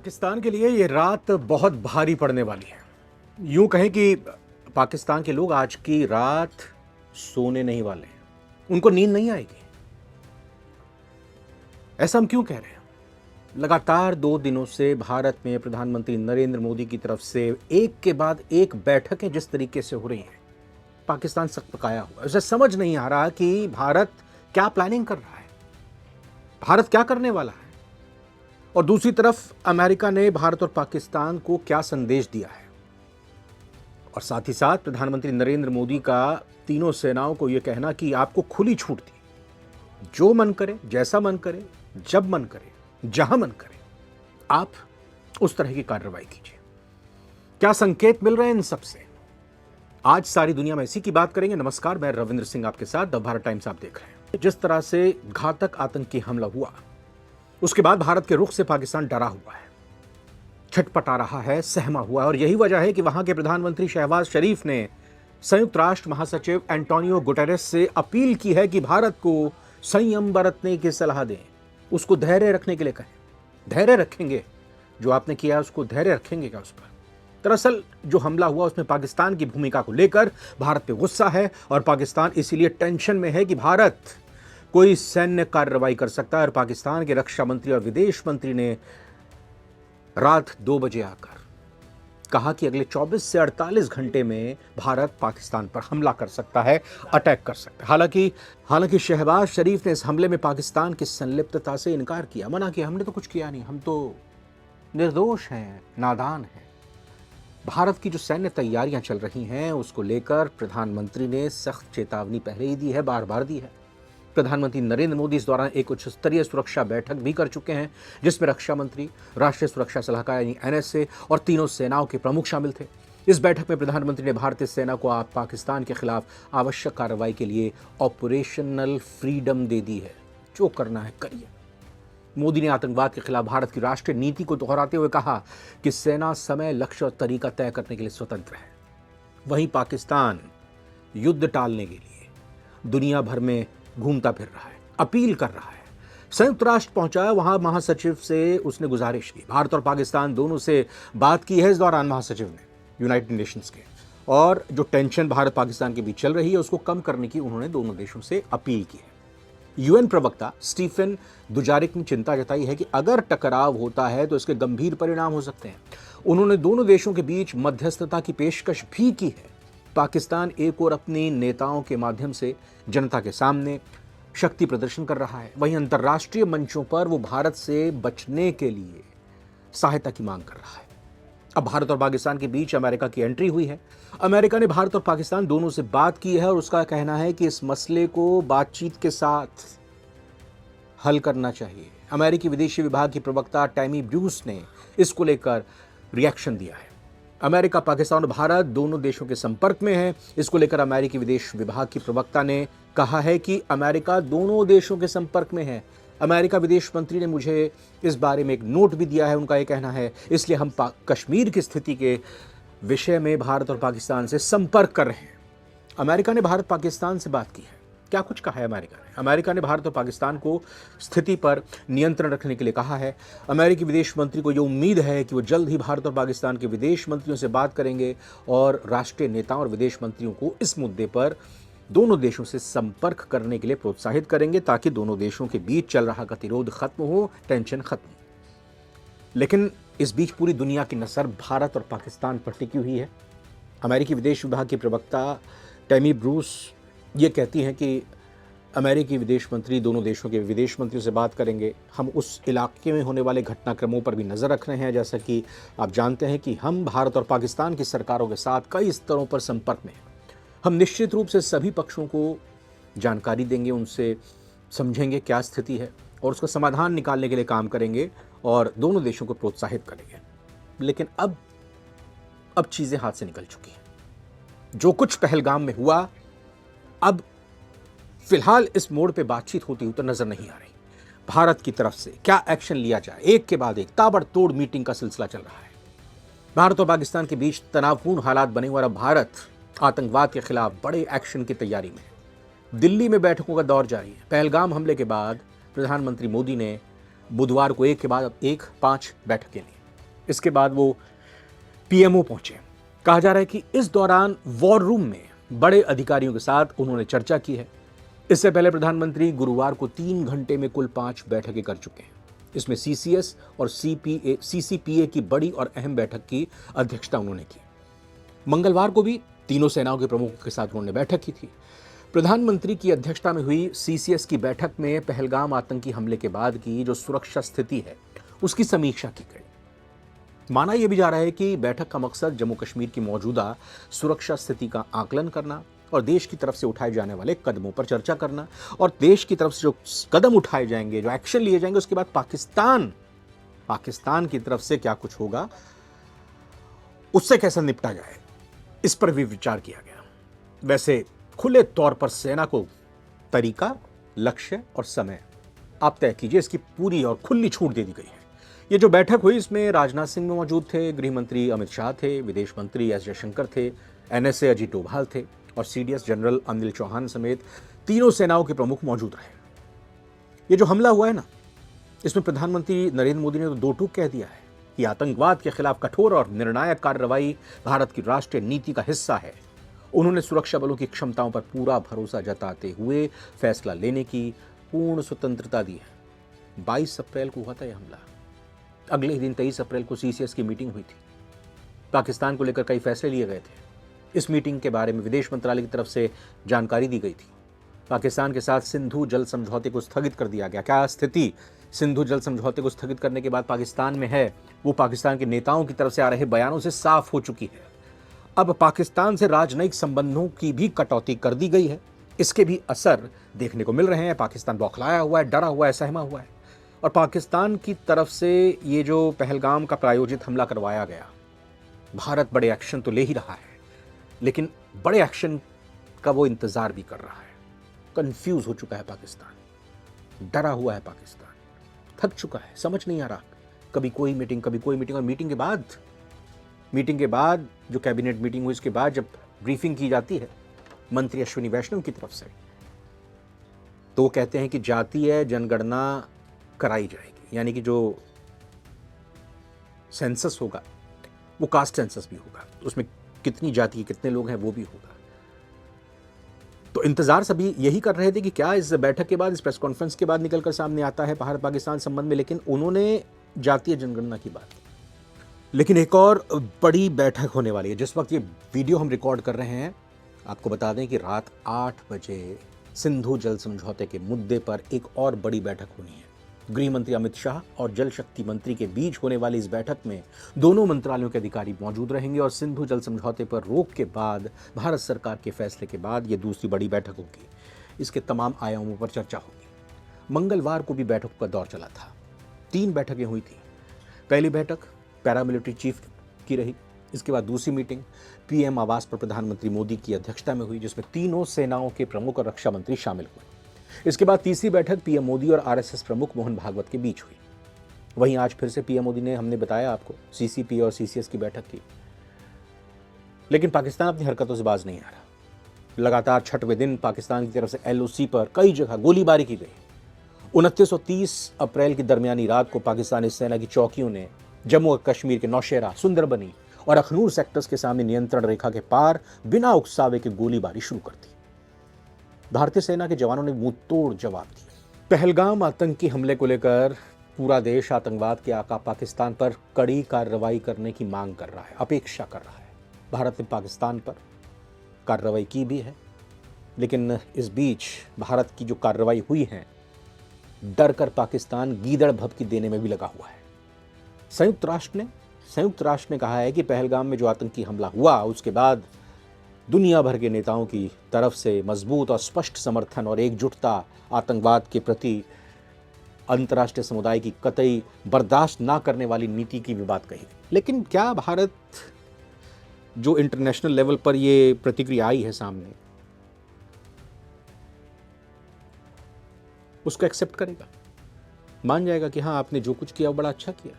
पाकिस्तान के लिए ये रात बहुत भारी पड़ने वाली है। यूं कहें कि पाकिस्तान के लोग आज की रात सोने नहीं वाले हैं। उनको नींद नहीं आएगी। ऐसा हम क्यों कह रहे हैं? लगातार 2 दिनों से भारत में प्रधानमंत्री नरेंद्र मोदी की तरफ से एक के बाद एक बैठकें जिस तरीके से हो रही हैं, पाकिस्तान सकपकाया हुआ है। उसे समझ नहीं आ रहा कि भारत क्या प्लानिंग कर रहा है, भारत क्या करने वाला है। और दूसरी तरफ अमेरिका ने भारत और पाकिस्तान को क्या संदेश दिया है। और साथ ही साथ प्रधानमंत्री नरेंद्र मोदी का तीनों सेनाओं को यह कहना कि आपको खुली छूट दी, जो मन करे, जैसा मन करे, जब मन करे, जहां मन करे, आप उस तरह की कार्रवाई कीजिए। क्या संकेत मिल रहे हैं इन सबसे? आज सारी दुनिया में इसी की बात करेंगे। नमस्कार, मैं रविंद्र सिंह आपके साथ, द भारत टाइम्स आप देख रहे हैं। जिस तरह से घातक आतंकी हमला हुआ, उसके बाद भारत के रुख से पाकिस्तान डरा हुआ है, छटपटा रहा है, सहमा हुआ है। और यही वजह है कि वहां के प्रधानमंत्री शहबाज शरीफ ने संयुक्त राष्ट्र महासचिव एंटोनियो गुटेरेस से अपील की है कि भारत को संयम बरतने की सलाह दें, उसको धैर्य रखने के लिए कहें। धैर्य रखेंगे? जो आपने किया उसको धैर्य रखेंगे क्या उस पर? दरअसल जो हमला हुआ उसमें पाकिस्तान की भूमिका को लेकर भारत पे गुस्सा है और पाकिस्तान इसीलिए टेंशन में है कि भारत कोई सैन्य कार्रवाई कर सकता है। और पाकिस्तान के रक्षा मंत्री और विदेश मंत्री ने रात 2 बजे आकर कहा कि अगले 24 से 48 घंटे में भारत पाकिस्तान पर हमला कर सकता है, अटैक कर सकता है। हालांकि शहबाज शरीफ ने इस हमले में पाकिस्तान की संलिप्तता से इनकार किया, मना किया, हमने तो कुछ किया नहीं, हम तो निर्दोष हैं, नादान हैं। भारत की जो सैन्य तैयारियां चल रही हैं उसको लेकर प्रधानमंत्री ने सख्त चेतावनी पहले ही दी है, बार बार दी है। प्रधानमंत्री नरेंद्र मोदी इस दौरान एक उच्च स्तरीय सुरक्षा बैठक भी कर चुके हैं, जिसमें रक्षा मंत्री, राष्ट्रीय सुरक्षा सलाहकार यानी एनएसए और तीनों सेनाओं के प्रमुख शामिल थे। इस बैठक में प्रधानमंत्री ने भारतीय सेना को पाकिस्तान के खिलाफ आवश्यक कार्रवाई के लिए ऑपरेशनल फ्रीडम दे दी है। जो करना है करिए। मोदी ने आतंकवाद के खिलाफ भारत की राष्ट्रीय नीति को दोहराते हुए कहा कि सेना समय, लक्ष्य और तरीका तय करने के लिए स्वतंत्र है। वहीं पाकिस्तान युद्ध टालने के लिए दुनिया भर में घूमता फिर रहा है, अपील कर रहा है। संयुक्त राष्ट्र पहुंचा, वहां महासचिव से उसने गुजारिश की। भारत और पाकिस्तान दोनों से बात की है इस दौरान महासचिव ने, यूनाइटेड नेशंस के। और जो टेंशन भारत पाकिस्तान के बीच चल रही है उसको कम करने की उन्होंने दोनों देशों से अपील की है। यूएन प्रवक्ता स्टीफन दुजारिक ने चिंता जताई है कि अगर टकराव होता है तो इसके गंभीर परिणाम हो सकते हैं। उन्होंने दोनों देशों के बीच मध्यस्थता की पेशकश भी की है। पाकिस्तान एक और अपने नेताओं के माध्यम से जनता के सामने शक्ति प्रदर्शन कर रहा है, वहीं अंतर्राष्ट्रीय मंचों पर वो भारत से बचने के लिए सहायता की मांग कर रहा है। अब भारत और पाकिस्तान के बीच अमेरिका की एंट्री हुई है। अमेरिका ने भारत और पाकिस्तान दोनों से बात की है और उसका कहना है कि इस मसले को बातचीत के साथ हल करना चाहिए। अमेरिकी विदेशी विभाग की प्रवक्ता टैमी ब्रूस ने इसको लेकर रिएक्शन दिया है। अमेरिका, पाकिस्तान और भारत दोनों देशों के संपर्क में है। इसको लेकर अमेरिकी विदेश विभाग की प्रवक्ता ने कहा है कि अमेरिका दोनों देशों के संपर्क में है। अमेरिका विदेश मंत्री ने मुझे इस बारे में एक नोट भी दिया है। उनका यह कहना है, इसलिए हम कश्मीर की स्थिति के विषय में भारत और पाकिस्तान से संपर्क कर रहे हैं। अमेरिका ने भारत पाकिस्तान से बात की है। क्या कुछ कहा है अमेरिका ने? अमेरिका ने भारत और पाकिस्तान को स्थिति पर नियंत्रण रखने के लिए कहा है। अमेरिकी विदेश मंत्री को यह उम्मीद है कि वो जल्द ही भारत और पाकिस्तान के विदेश मंत्रियों से बात करेंगे और राष्ट्रीय नेताओं और विदेश मंत्रियों को इस मुद्दे पर दोनों देशों से संपर्क करने के लिए प्रोत्साहित करेंगे, ताकि दोनों देशों के बीच चल रहा गतिरोध खत्म हो, टेंशन खत्म हो। लेकिन इस बीच पूरी दुनिया की नजर भारत और पाकिस्तान पर टिकी हुई है। अमेरिकी विदेश विभाग की प्रवक्ता टैमी ब्रूस ये कहती हैं कि अमेरिकी विदेश मंत्री दोनों देशों के विदेश मंत्रियों से बात करेंगे। हम उस इलाके में होने वाले घटनाक्रमों पर भी नज़र रख रहे हैं। जैसा कि आप जानते हैं कि हम भारत और पाकिस्तान की सरकारों के साथ कई स्तरों पर संपर्क में हैं। हम निश्चित रूप से सभी पक्षों को जानकारी देंगे, उनसे समझेंगे क्या स्थिति है और उसका समाधान निकालने के लिए काम करेंगे और दोनों देशों को प्रोत्साहित करेंगे। लेकिन अब चीज़ें हाथ से निकल चुकी हैं। जो कुछ पहलगाम में हुआ, अब फिलहाल इस मोड़ पे बातचीत होती हुई तो नजर नहीं आ रही। भारत की तरफ से क्या एक्शन लिया जाए, एक के बाद एक ताबड़तोड़ मीटिंग का सिलसिला चल रहा है। भारत और पाकिस्तान के बीच तनावपूर्ण हालात बने हुए और अब भारत आतंकवाद के खिलाफ बड़े एक्शन की तैयारी में। दिल्ली में बैठकों का दौर जारी है। पहलगाम हमले के बाद प्रधानमंत्री मोदी ने बुधवार को एक के बाद एक 5 बैठकें ली। इसके बाद वो पीएमओ पहुंचे। कहा जा रहा है कि इस दौरान वॉर रूम में बड़े अधिकारियों के साथ उन्होंने चर्चा की है। इससे पहले प्रधानमंत्री गुरुवार को 3 घंटे में कुल 5 बैठकें कर चुके हैं। इसमें सीसीएस और सीसीपीए की बड़ी और अहम बैठक की अध्यक्षता उन्होंने की। मंगलवार को भी तीनों सेनाओं के प्रमुखों के साथ उन्होंने बैठक की थी। प्रधानमंत्री की अध्यक्षता में हुई सीसीएस की बैठक में पहलगाम आतंकी हमले के बाद की जो सुरक्षा स्थिति है उसकी समीक्षा की गई। माना यह भी जा रहा है कि बैठक का मकसद जम्मू कश्मीर की मौजूदा सुरक्षा स्थिति का आकलन करना और देश की तरफ से उठाए जाने वाले कदमों पर चर्चा करना और देश की तरफ से जो कदम उठाए जाएंगे, जो एक्शन लिए जाएंगे, उसके बाद पाकिस्तान की तरफ से क्या कुछ होगा, उससे कैसे निपटा जाए, इस पर भी विचार किया गया। वैसे खुले तौर पर सेना को तरीका, लक्ष्य और समय आप तय कीजिए, इसकी पूरी और खुली छूट दे दी गई है। ये जो बैठक हुई इसमें राजनाथ सिंह भी मौजूद थे, गृह मंत्री अमित शाह थे, विदेश मंत्री एस जयशंकर थे, एनएसए अजीत डोभाल थे और सीडीएस जनरल अनिल चौहान समेत तीनों सेनाओं के प्रमुख मौजूद रहे। ये जो हमला हुआ है ना, इसमें प्रधानमंत्री नरेंद्र मोदी ने तो दो टूक कह दिया है कि आतंकवाद के खिलाफ कठोर और निर्णायक कार्रवाई भारत की राष्ट्रीय नीति का हिस्सा है। उन्होंने सुरक्षा बलों की क्षमताओं पर पूरा भरोसा जताते हुए फैसला लेने की पूर्ण स्वतंत्रता दी है। 22 अप्रैल को हुआ था यह हमला। अगले ही दिन 23 अप्रैल को सीसीएस की मीटिंग हुई थी। पाकिस्तान को लेकर कई फैसले लिए गए थे। इस मीटिंग के बारे में विदेश मंत्रालय की तरफ से जानकारी दी गई थी। पाकिस्तान के साथ सिंधु जल समझौते को स्थगित कर दिया गया। क्या स्थिति सिंधु जल समझौते को स्थगित करने के बाद पाकिस्तान में है, वो पाकिस्तान के नेताओं की तरफ से आ रहे बयानों से साफ हो चुकी है। अब पाकिस्तान से राजनयिक संबंधों की भी कटौती कर दी गई है। इसके भी असर देखने को मिल रहे हैं। पाकिस्तान बौखलाया हुआ है, डरा हुआ है, सहमा हुआ है। और पाकिस्तान की तरफ से ये जो पहलगाम का प्रायोजित हमला करवाया गया, भारत बड़े एक्शन तो ले ही रहा है, लेकिन बड़े एक्शन का वो इंतजार भी कर रहा है। कंफ्यूज हो चुका है पाकिस्तान, डरा हुआ है पाकिस्तान, थक चुका है, समझ नहीं आ रहा। कभी कोई मीटिंग, कभी कोई मीटिंग। और मीटिंग के बाद जो कैबिनेट मीटिंग हुई, इसके बाद जब ब्रीफिंग की जाती है मंत्री अश्विनी वैष्णव की तरफ से, तो वो कहते हैं कि जातीय जनगणना कराई जाएगी, यानी कि जो सेंसस होगा वो कास्ट सेंसस भी होगा, उसमें कितनी जाति के कितने लोग हैं वो भी होगा। तो इंतजार सभी यही कर रहे थे कि क्या इस बैठक के बाद, इस प्रेस कॉन्फ्रेंस के बाद निकलकर सामने आता है भारत पाकिस्तान संबंध में। लेकिन उन्होंने जातीय जनगणना की बात की। लेकिन एक और बड़ी बैठक होने वाली है। जिस वक्त ये वीडियो हम रिकॉर्ड कर रहे हैं, आपको बता दें कि रात 8 बजे सिंधु जल समझौते के मुद्दे पर एक और बड़ी बैठक होनी है। गृह मंत्री अमित शाह और जल शक्ति मंत्री के बीच होने वाली इस बैठक में दोनों मंत्रालयों के अधिकारी मौजूद रहेंगे और सिंधु जल समझौते पर रोक के बाद, भारत सरकार के फैसले के बाद ये दूसरी बड़ी बैठक होगी। इसके तमाम आयामों पर चर्चा होगी। मंगलवार को भी बैठक का दौर चला था। 3 बैठकें हुई थी। पहली बैठक पैरामिलिट्री चीफ की रही। इसके बाद दूसरी मीटिंग पीएम आवास पर प्रधानमंत्री मोदी की अध्यक्षता में हुई, जिसमें तीनों सेनाओं के प्रमुख और रक्षा मंत्री शामिल हुए। इसके बाद तीसरी बैठक पीएम मोदी और आरएसएस प्रमुख मोहन भागवत के बीच हुई। वहीं आज फिर से पीएम मोदी ने, हमने बताया आपको, सीसीपी और सीसीएस की बैठक की। लेकिन पाकिस्तान अपनी हरकतों से बाज नहीं आ रहा। लगातार 6वें दिन पाकिस्तान की तरफ से एलओसी पर कई जगह गोलीबारी की गई। 29 और 30 अप्रैल की दरमियानी रात को पाकिस्तानी सेना की चौकियों ने जम्मू और कश्मीर के नौशेरा, सुंदरबनी और अखनूर सेक्टर्स के सामने नियंत्रण रेखा के पार बिना उकसावे के गोलीबारी शुरू कर दी। भारतीय सेना के जवानों ने मुंहतोड़ जवाब दिया। पहलगाम आतंकी हमले को लेकर पूरा देश आतंकवाद के आका पाकिस्तान पर कड़ी कार्रवाई करने की मांग कर रहा है, अपेक्षा कर रहा है। भारत ने पाकिस्तान पर कार्रवाई की भी है, लेकिन इस बीच भारत की जो कार्रवाई हुई है, डर कर पाकिस्तान गीदड़ भभकी देने में भी लगा हुआ है। संयुक्त राष्ट्र ने कहा है कि पहलगाम में जो आतंकी हमला हुआ, उसके बाद दुनिया भर के नेताओं की तरफ से मजबूत और स्पष्ट समर्थन और एकजुटता आतंकवाद के प्रति अंतर्राष्ट्रीय समुदाय की कतई बर्दाश्त ना करने वाली नीति की भी बात कही। लेकिन क्या भारत जो इंटरनेशनल लेवल पर ये प्रतिक्रिया आई है सामने, उसको एक्सेप्ट करेगा, मान जाएगा कि हाँ, आपने जो कुछ किया वो बड़ा अच्छा किया,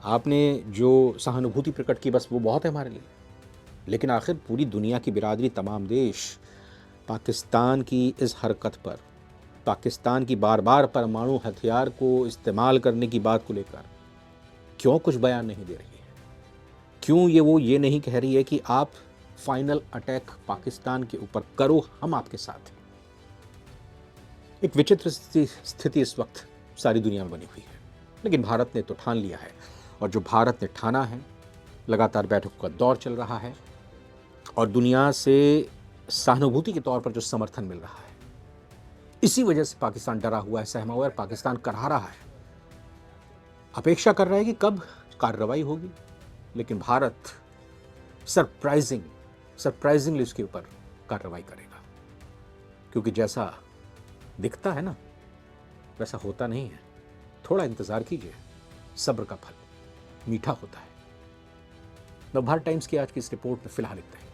आपने जो सहानुभूति प्रकट की बस वो बहुत है हमारे लिए। लेकिन आखिर पूरी दुनिया की बिरादरी, तमाम देश पाकिस्तान की इस हरकत पर, पाकिस्तान की बार बार परमाणु हथियार को इस्तेमाल करने की बात को लेकर क्यों कुछ बयान नहीं दे रही है? क्यों वो ये नहीं कह रही है कि आप फाइनल अटैक पाकिस्तान के ऊपर करो, हम आपके साथ हैं? एक विचित्र स्थिति इस वक्त सारी दुनिया में बनी हुई है, लेकिन भारत ने तो ठान लिया है, और जो भारत ने ठाना है, लगातार बैठकों का दौर चल रहा है और दुनिया से सहानुभूति के तौर पर जो समर्थन मिल रहा है, इसी वजह से पाकिस्तान डरा हुआ है, सहमा हुआ है, पाकिस्तान करहा रहा है, अपेक्षा कर रहा है कि कब कार्रवाई होगी। लेकिन भारत सरप्राइजिंगली उसके ऊपर कार्रवाई करेगा, क्योंकि जैसा दिखता है ना, वैसा होता नहीं है। थोड़ा इंतजार कीजिए, सब्र का फल मीठा होता है। नवभारत टाइम्स की आज की इस रिपोर्ट में फिलहाल इतना ही।